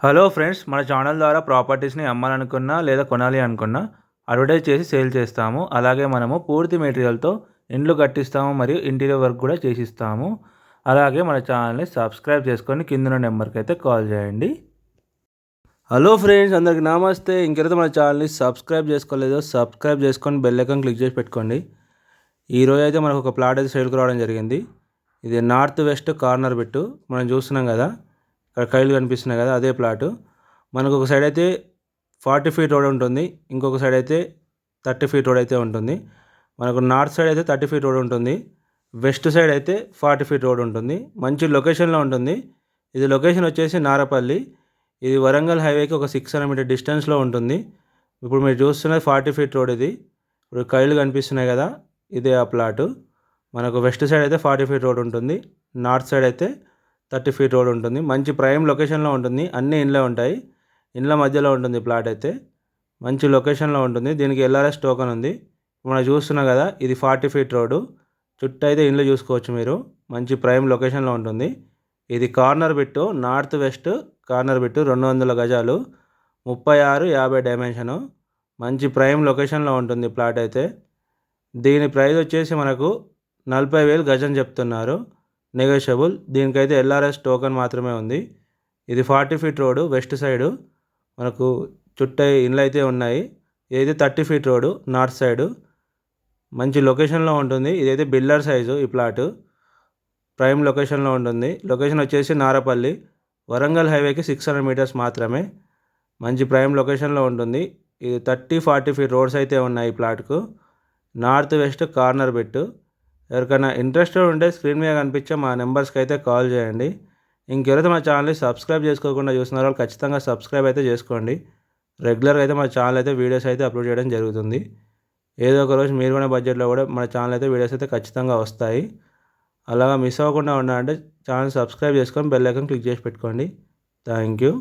Hello friends, మన channel ద్వారా ప్రాపర్టీస్ని అమ్మాలనుకున్నా లేదా కొనాలి అనుకున్నా అడ్వర్టైజ్ చేసి సేల్ చేస్తాము. అలాగే మనము పూర్తి మెటీరియల్తో ఇండ్లు కట్టిస్తాము మరియు ఇంటీరియర్ వర్క్ కూడా చేసిస్తాము. అలాగే మన ఛానల్ని సబ్స్క్రైబ్ చేసుకొని కింద నెంబర్కి అయితే కాల్ చేయండి. హలో ఫ్రెండ్స్, అందరికి నమస్తే. ఇంకెవరైతే మన ఛానల్ని సబ్స్క్రైబ్ చేసుకోలేదో సబ్స్క్రైబ్ చేసుకొని బెల్ ఐకాన్ క్లిక్ చేసి పెట్టుకోండి. ఈరోజు అయితే మనకు ఒక ప్లాట్ అయితే సేల్కి రావడం జరిగింది. ఇది నార్త్ వెస్ట్ కార్నర్ బిట్టు మనం చూస్తున్నాం కదా, ఇక్కడ కైలు కనిపిస్తున్నాయి కదా, అదే ప్లాటు. మనకు ఒక సైడ్ అయితే 40 ఫీట్ రోడ్ ఉంటుంది, ఇంకొక సైడ్ అయితే 30 ఫీట్ రోడ్ అయితే ఉంటుంది. మనకు నార్త్ సైడ్ అయితే 30 ఫీట్ రోడ్ ఉంటుంది, వెస్ట్ సైడ్ అయితే 40 ఫీట్ రోడ్ ఉంటుంది. మంచి లొకేషన్లో ఉంటుంది. ఇది లొకేషన్ వచ్చేసి నారపల్లి. ఇది వరంగల్ హైవేకి ఒక 600 మీటర్ డిస్టెన్స్లో ఉంటుంది. ఇప్పుడు మీరు చూస్తున్నది 40 ఫీట్ రోడ్. ఇది ఇప్పుడు కైలు కనిపిస్తున్నాయి కదా, ఇదే ఆ ప్లాటు. మనకు వెస్ట్ సైడ్ అయితే 40 ఫీట్ రోడ్ ఉంటుంది, నార్త్ సైడ్ అయితే 30 ఫీట్ రోడ్ ఉంటుంది. మంచి ప్రైమ్ లొకేషన్లో ఉంటుంది. అన్ని ఇండ్లే ఉంటాయి. ఇండ్ల మధ్యలో ఉంటుంది ప్లాట్ అయితే. మంచి లొకేషన్లో ఉంటుంది. దీనికి ఎల్ఆర్ఎస్ టోకెన్ ఉంది. మనం చూస్తున్నాం కదా, ఇది 40 ఫీట్ రోడ్డు. చుట్టూ అయితే ఇండ్లు చూసుకోవచ్చు మీరు. మంచి ప్రైమ్ లొకేషన్లో ఉంటుంది. ఇది corner bit, north west corner bit, 200 గజాలు, 36-50 డైమెన్షను. మంచి ప్రైమ్ లొకేషన్లో ఉంటుంది ప్లాట్ అయితే. దీని ప్రైస్ వచ్చేసి మనకు 40,000 గజం చెప్తున్నారు, నెగోషియబుల్. దీనికైతే ఎల్ఆర్ఎస్ టోకెన్ మాత్రమే ఉంది. ఇది 40 ఫీట్ రోడ్డు, వెస్ట్ సైడు. మనకు చుట్టూ ఇండ్లు అయితే ఉన్నాయి. ఇదైతే 30 ఫీట్ రోడ్డు, నార్త్ సైడు. మంచి లొకేషన్లో ఉంటుంది. ఇదైతే బిల్డర్ సైజు ఈ ప్లాటు. ప్రైమ్ లొకేషన్లో ఉంటుంది. లొకేషన్ వచ్చేసి నారపల్లి, వరంగల్ హైవేకి 600 మీటర్స్ మాత్రమే. మంచి ప్రైమ్ లొకేషన్లో ఉంటుంది. ఇది 30-40 ఫీట్ రోడ్స్ అయితే ఉన్నాయి ఈ ప్లాట్కు. North west corner bit. ఎవరికైనా ఇంట్రెస్టెడ్ ఉంటే స్క్రీన్ మీద కనిపించే మా నెంబర్స్కి అయితే కాల్ చేయండి. ఇంకెవరైతే మా ఛానల్ని సబ్స్క్రైబ్ చేసుకోకుండా చూస్తున్నారో వాళ్ళు ఖచ్చితంగా సబ్స్క్రైబ్ అయితే చేసుకోండి. రెగ్యులర్గా అయితే మా ఛానల్ అయితే వీడియోస్ అయితే అప్లోడ్ చేయడం జరుగుతుంది. ఏదో ఒక రోజు మీరు కూడా బడ్జెట్లో కూడా మన ఛానల్ అయితే వీడియోస్ అయితే ఖచ్చితంగా వస్తాయి. అలాగా మిస్ అవ్వకుండా ఉండాలంటే ఛానల్ సబ్స్క్రైబ్ చేసుకొని బెల్ ఐకాన్ క్లిక్ చేసి పెట్టుకోండి. Thank you.